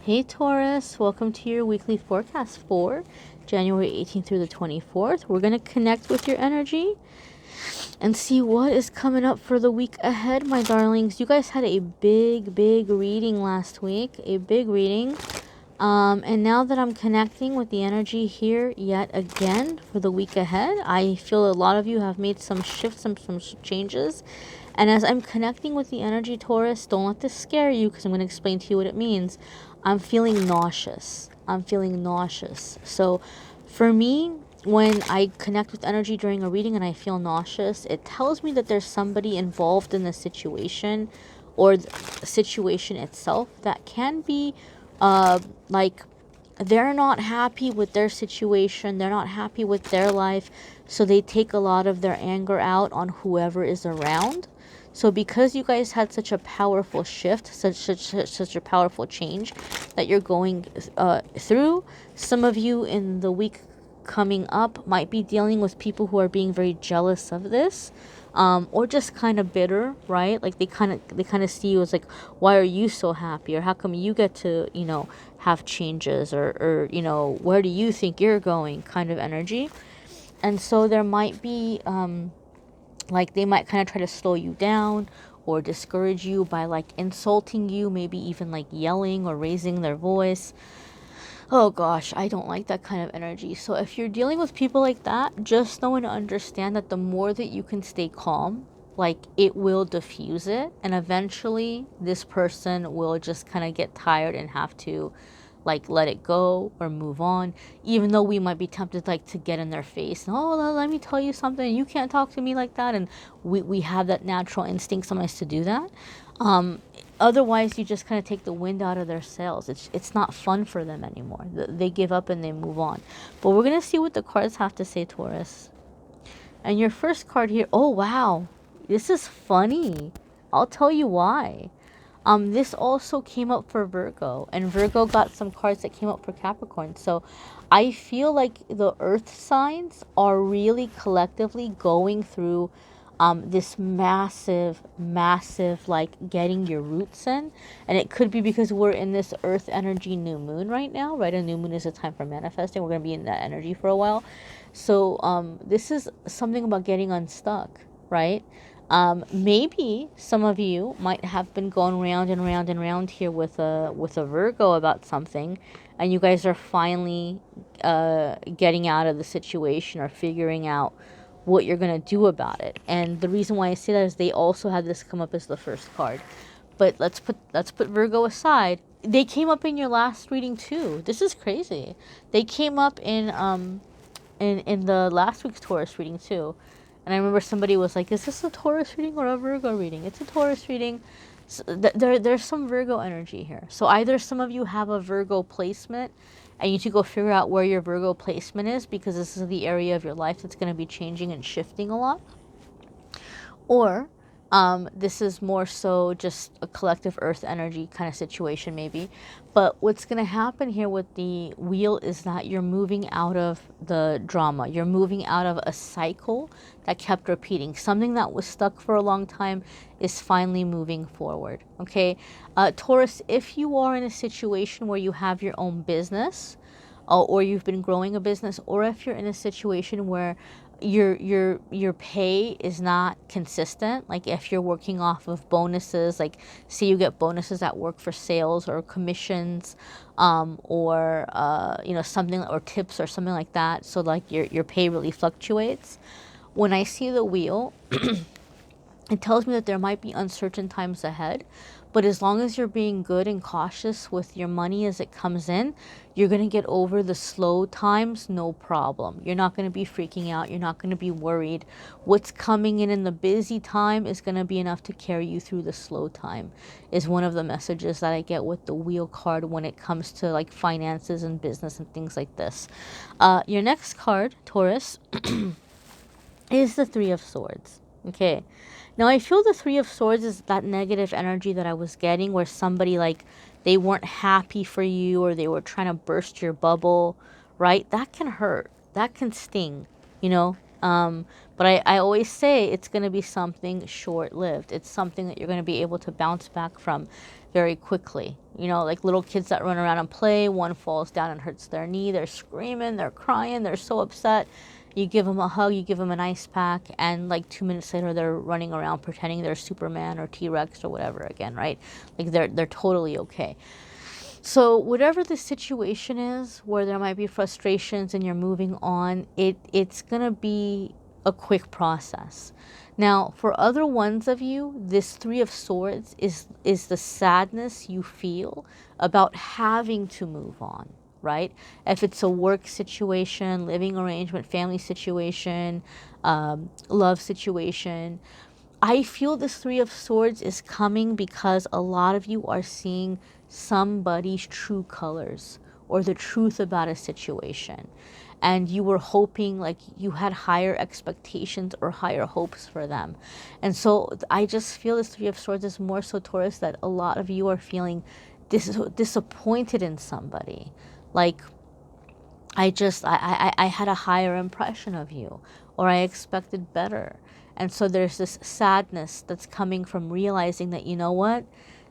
Hey Taurus, welcome to your weekly forecast for January 18th through the 24th. We're going to connect with your energy and see what is coming up for the week ahead, my darlings. You guys had a big reading last week, a big reading. And now that I'm connecting with the energy here yet again for the week ahead, I feel a lot of you have made some shifts, some changes. And as I'm connecting with the energy, Taurus, don't let this scare you because I'm going to explain to you what it means. I'm feeling nauseous. I'm feeling nauseous. So for me, when I connect with energy during a reading and I feel nauseous, it tells me that there's somebody involved in the situation or the situation itself that can be like they're not happy with their situation, they're not happy with their life, so they take a lot of their anger out on whoever is around. So because you guys had such a powerful shift, such a powerful change that you're going through, some of you in the week coming up might be dealing with people who are being very jealous of this, or just kind of bitter, right? Like they kind of see you as like, why are you so happy, or how come you get to have changes, or where do you think you're going, kind of energy. And so there might be like they might kind of try to slow you down or discourage you by like insulting you, maybe even like yelling or raising their voice. Oh gosh, I don't like that kind of energy. So if you're dealing with people like that, just know and understand that the more that you can stay calm, like it will diffuse it, and eventually this person will just kind of get tired and have to like let it go or move on, even though we might be tempted like to get in their face and, oh, let me tell you something, you can't talk to me like that, and we have that natural instinct sometimes to do that. Otherwise you just kind of take the wind out of their sails. It's not fun for them anymore. They give up and they move on. But we're going to see what the cards have to say, Taurus. And your first card here, oh wow, this is funny. I'll tell you why. This also came up for Virgo, and Virgo got some cards that came up for Capricorn. So I feel like the earth signs are really collectively going through this massive like getting your roots in. And it could be because we're in this earth energy new moon right now, right? A new moon is a time for manifesting. We're going to be in that energy for a while. So this is something about getting unstuck, right? Maybe some of you might have been going round and round and round here with a Virgo about something, and you guys are finally getting out of the situation or figuring out what you're gonna do about it. And the reason why I say that is they also had this come up as the first card. But let's put Virgo aside. They came up in your last reading too. This is crazy. They came up in the last week's Taurus reading too. And I remember somebody was like, is this a Taurus reading or a Virgo reading? It's a Taurus reading. So there's some Virgo energy here. So either some of you have a Virgo placement and you need to go figure out where your Virgo placement is, because this is the area of your life that's going to be changing and shifting a lot. Or this is more so just a collective earth energy kind of situation maybe. But what's going to happen here with the wheel is that you're moving out of the drama. You're moving out of a cycle that kept repeating. Something that was stuck for a long time is finally moving forward. Okay, Taurus, if you are in a situation where you have your own business, or you've been growing a business, or if you're in a situation where your pay is not consistent, like if you're working off of bonuses, like say you get bonuses at work for sales or commissions, or something, or tips or something like that, so like your pay really fluctuates. When I see the wheel, it tells me that there might be uncertain times ahead, but as long as you're being good and cautious with your money as it comes in, you're going to get over the slow times, no problem. You're not going to be freaking out. You're not going to be worried. What's coming in the busy time is going to be enough to carry you through the slow time, is one of the messages that I get with the wheel card when it comes to like finances and business and things like this. Your next card, Taurus, is the Three of Swords. Okay. Now I feel the Three of Swords is that negative energy that I was getting, where somebody like they weren't happy for you, or they were trying to burst your bubble, right? That can hurt. That can sting, you know? But I always say it's going to be something short-lived. It's something that you're going to be able to bounce back from very quickly. You know, like little kids that run around and play, one falls down and hurts their knee, they're screaming, they're crying, they're so upset. You give them a hug, you give them an ice pack, and like 2 minutes later, they're running around pretending they're Superman or T-Rex or whatever again, right? Like they're totally okay. So whatever the situation is where there might be frustrations and you're moving on, it's going to be a quick process. Now, for other ones of you, this Three of Swords is the sadness you feel about having to move on, right? If it's a work situation, living arrangement, family situation, love situation, I feel this Three of Swords is coming because a lot of you are seeing somebody's true colors or the truth about a situation. And you were hoping, like you had higher expectations or higher hopes for them. And so I just feel this Three of Swords is more so, Taurus, that a lot of you are feeling disappointed in somebody. Like, I had a higher impression of you, or I expected better. And so there's this sadness that's coming from realizing that, you know what,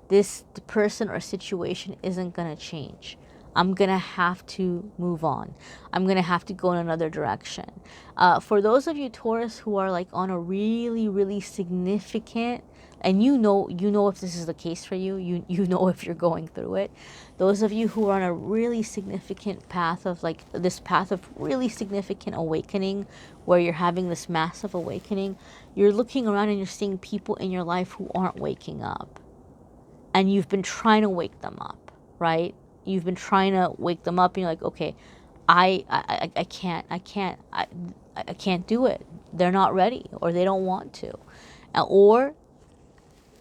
this person or situation isn't going to change. I'm going to have to move on. I'm going to have to go in another direction. For those of you, Taurus, who are like on a really, really significant, and you know if this is the case for you, you know if you're going through it. Those of you who are on a really significant path of like this path of really significant awakening, where you're having this massive awakening, you're looking around and you're seeing people in your life who aren't waking up. And you've been trying to wake them up, right? You've been trying to wake them up and you're like, okay, I can't do it. They're not ready, or they don't want to. Or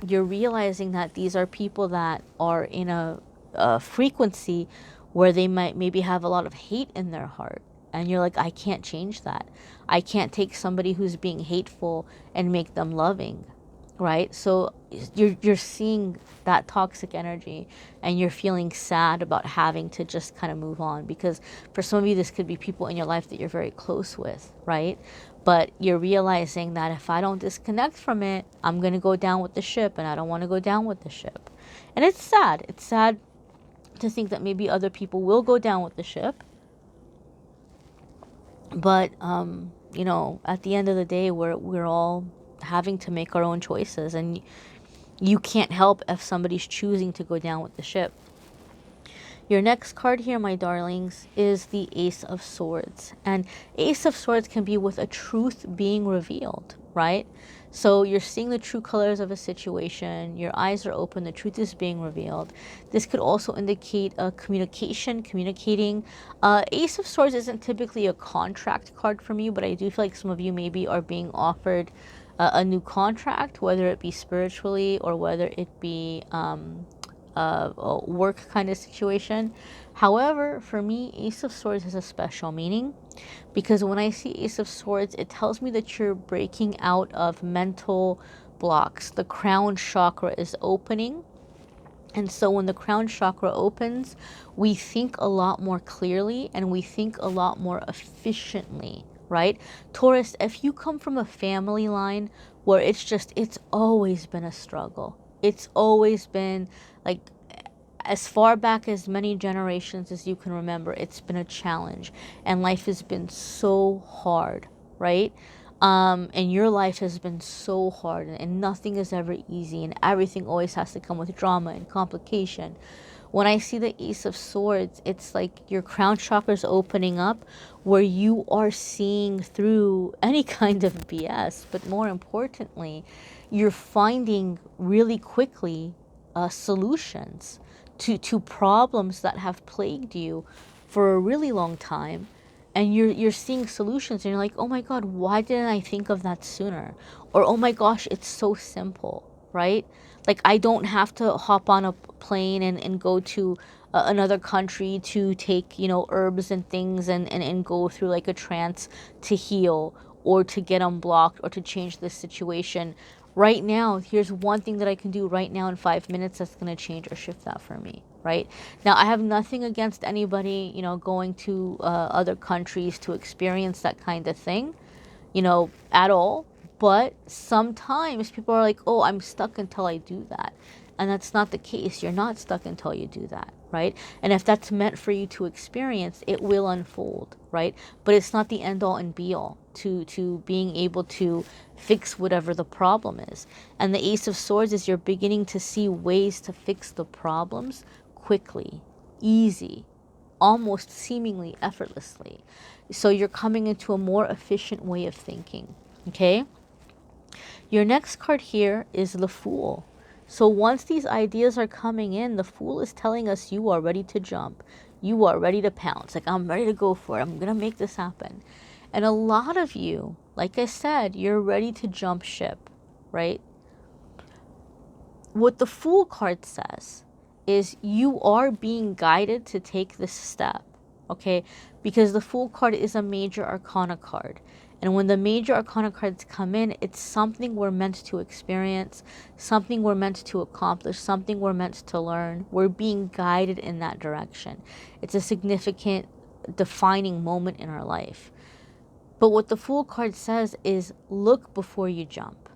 you're realizing that these are people that are in a frequency where they might maybe have a lot of hate in their heart. And you're like, I can't change that. I can't take somebody who's being hateful and make them loving, right? So you're seeing that toxic energy and you're feeling sad about having to just kind of move on, because for some of you this could be people in your life that you're very close with, right? But you're realizing that if I don't disconnect from it, I'm going to go down with the ship, and I don't want to go down with the ship. And it's sad. It's sad to think that maybe other people will go down with the ship. But, you know, at the end of the day, we're all having to make our own choices, and you can't help if somebody's choosing to go down with the ship. Your next card here, my darlings, is the Ace of Swords. And Ace of Swords can be with a truth being revealed, right? So you're seeing the true colors of a situation, your eyes are open, the truth is being revealed. This could also indicate a communicating. Ace of Swords isn't typically a contract card from you, but I do feel like some of you maybe are being offered a new contract, whether it be spiritually or whether it be a work kind of situation. However, for me, Ace of Swords has a special meaning, because when I see Ace of Swords, it tells me that you're breaking out of mental blocks. The crown chakra is opening. And so when the crown chakra opens, we think a lot more clearly and we think a lot more efficiently, right? Taurus, if you come from a family line where it's always been a struggle. It's always been like, as far back as many generations as you can remember, it's been a challenge, and life has been so hard, right? And your life has been so hard, and nothing is ever easy, and everything always has to come with drama and complication. When I see the Ace of Swords, it's like your crown chakra is opening up, where you are seeing through any kind of BS, but more importantly, you're finding really quickly solutions to problems that have plagued you for a really long time. And you're seeing solutions and you're like, oh my God, why didn't I think of that sooner? Or, oh my gosh, it's so simple, right? Like, I don't have to hop on a plane and go to another country to take, you know, herbs and things and go through like a trance to heal, or to get unblocked, or to change this situation. Right now, here's one thing that I can do right now in 5 minutes that's going to change or shift that for me, right? Now, I have nothing against anybody, you know, going to other countries to experience that kind of thing. at all. But sometimes people are like, oh, I'm stuck until I do that. And that's not the case. You're not stuck until you do that, right? And if that's meant for you to experience, it will unfold, right? But it's not the end all and be all to being able to fix whatever the problem is. And the Ace of Swords is you're beginning to see ways to fix the problems quickly, easy, almost seemingly effortlessly. So you're coming into a more efficient way of thinking, okay? Your next card here is the Fool. So once these ideas are coming in, the Fool is telling us you are ready to jump. You are ready to pounce. Like, I'm ready to go for it. I'm going to make this happen. And a lot of you, like I said, you're ready to jump ship, right? What the Fool card says is you are being guided to take this step, okay? Because the Fool card is a major arcana card. And when the major arcana cards come in, it's something we're meant to experience, something we're meant to accomplish, something we're meant to learn. We're being guided in that direction. It's a significant defining moment in our life. But what the Fool card says is look before you jump,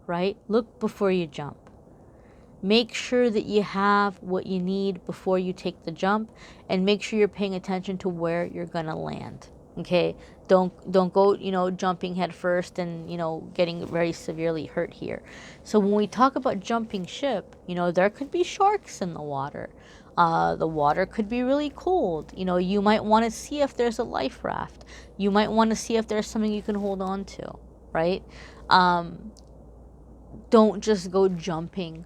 right? Look before you jump. Make sure that you have what you need before you take the jump, and make sure you're paying attention to where you're going to land. Okay? Don't go, jumping head first and, getting very severely hurt here. So when we talk about jumping ship, there could be sharks in the water. The water could be really cold. You might want to see if there's a life raft. You might want to see if there's something you can hold on to, right? Don't just go jumping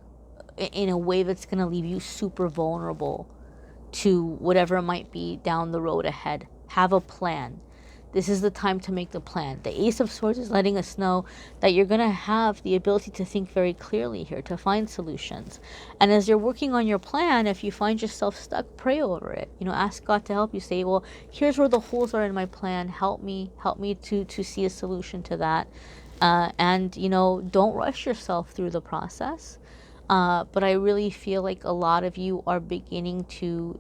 in a way that's going to leave you super vulnerable to whatever might be down the road ahead. Have a plan. This is the time to make the plan. The Ace of Swords is letting us know that you're going to have the ability to think very clearly here, to find solutions. And as you're working on your plan, if you find yourself stuck, pray over it. Ask God to help you. Say, well, here's where the holes are in my plan. Help me to see a solution to that. And don't rush yourself through the process. But I really feel like a lot of you are beginning to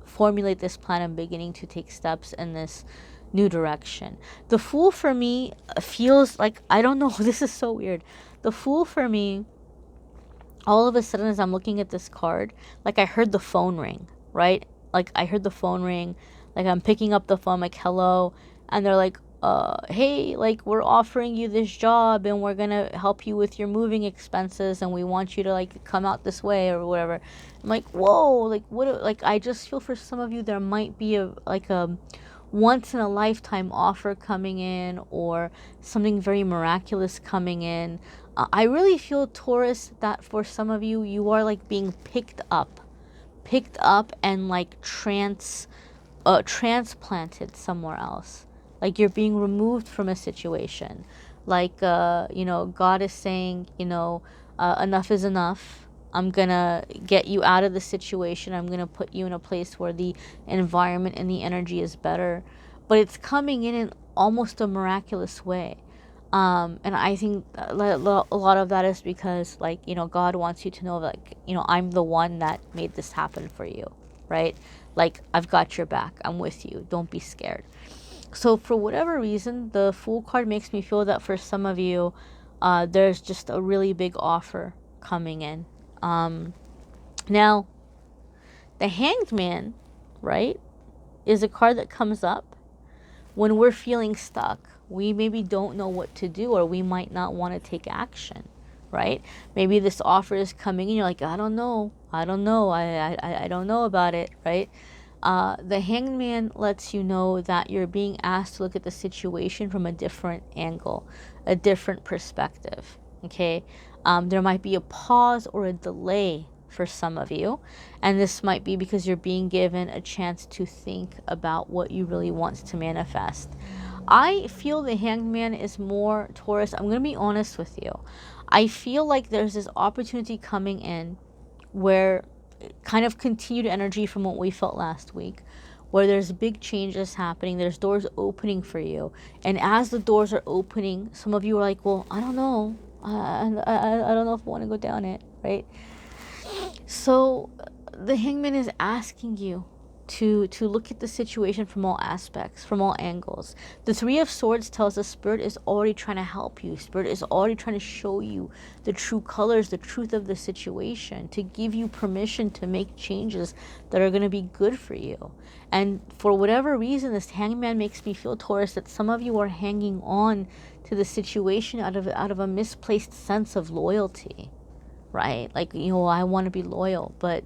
formulate this plan and beginning to take steps in this new direction. The Fool for me feels like, I don't know, this is so weird. The Fool for me, all of a sudden as I'm looking at this card, like I heard the phone ring, right? Like I heard the phone ring, like I'm picking up the phone, like hello, and they're like, hey, like we're offering you this job and we're gonna help you with your moving expenses and we want you to like come out this way or whatever. I'm like, whoa, like what? Like I just feel for some of you there might be a once in a lifetime offer coming in or something very miraculous coming in. I really feel, Taurus, that for some of you, you are like being picked up and like transplanted somewhere else. Like you're being removed from a situation. Like, God is saying, enough is enough. I'm going to get you out of the situation. I'm going to put you in a place where the environment and the energy is better. But it's coming in almost a miraculous way. And I think a lot of that is because, like, God wants you to know that, I'm the one that made this happen for you, right? Like, I've got your back. I'm with you. Don't be scared. So for whatever reason, the Fool card makes me feel that for some of you, there's just a really big offer coming in. Now, the Hanged Man, right, is a card that comes up when we're feeling stuck. We maybe don't know what to do, or we might not want to take action, right? Maybe this offer is coming and you're like, I don't know, I don't know about it, right? The Hanged Man lets you know that you're being asked to look at the situation from a different angle, a different perspective, okay? There might be a pause or a delay for some of you, and this might be because you're being given a chance to think about what you really want to manifest. I feel the Hanged Man is more, Taurus, I'm going to be honest with you. I feel like there's this opportunity coming in where kind of continued energy from what we felt last week, where there's big changes happening, there's doors opening for you, and as the doors are opening, some of you are like, well, I don't know, I don't know if I want to go down it, right? So the Hangman is asking you, to look at the situation from all aspects, from all angles. The Three of Swords tells us Spirit is already trying to help you. Spirit is already trying to show you the true colors, the truth of the situation, to give you permission to make changes that are going to be good for you. And for whatever reason, this Hangman makes me feel, Taurus, that some of you are hanging on to the situation out of a misplaced sense of loyalty, right? Like, you know, I want to be loyal, but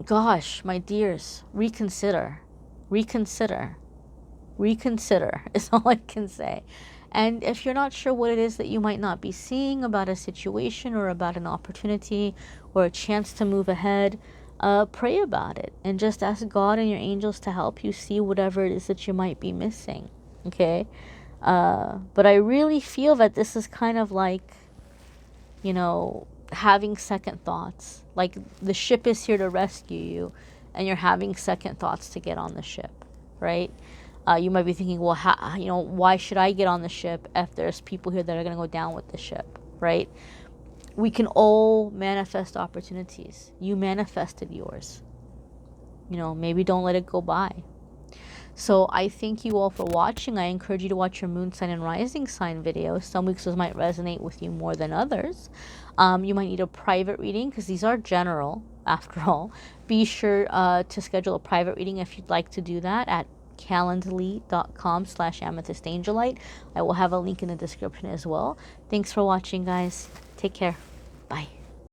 gosh, my dears, reconsider, reconsider, reconsider is all I can say. And if you're not sure what it is that you might not be seeing about a situation or about an opportunity or a chance to move ahead, pray about it and just ask God and your angels to help you see whatever it is that you might be missing. Okay? But I really feel that this is kind of like, you know, having second thoughts. Like the ship is here to rescue you and you're having second thoughts to get on the ship, right? You might be thinking, well, you know, why should I get on the ship if there's people here that are going to go down with the ship, right? We can all manifest opportunities. You manifested yours. You know, maybe don't let it go by. So I thank you all for watching. I encourage you to watch your moon sign and rising sign videos. Some weeks those might resonate with you more than others. You might need a private reading because these are general after all. Be sure to schedule a private reading if you'd like to do that at calendly.com/amethystangelite. I will have a link in the description as well. Thanks for watching, guys. Take care. Bye.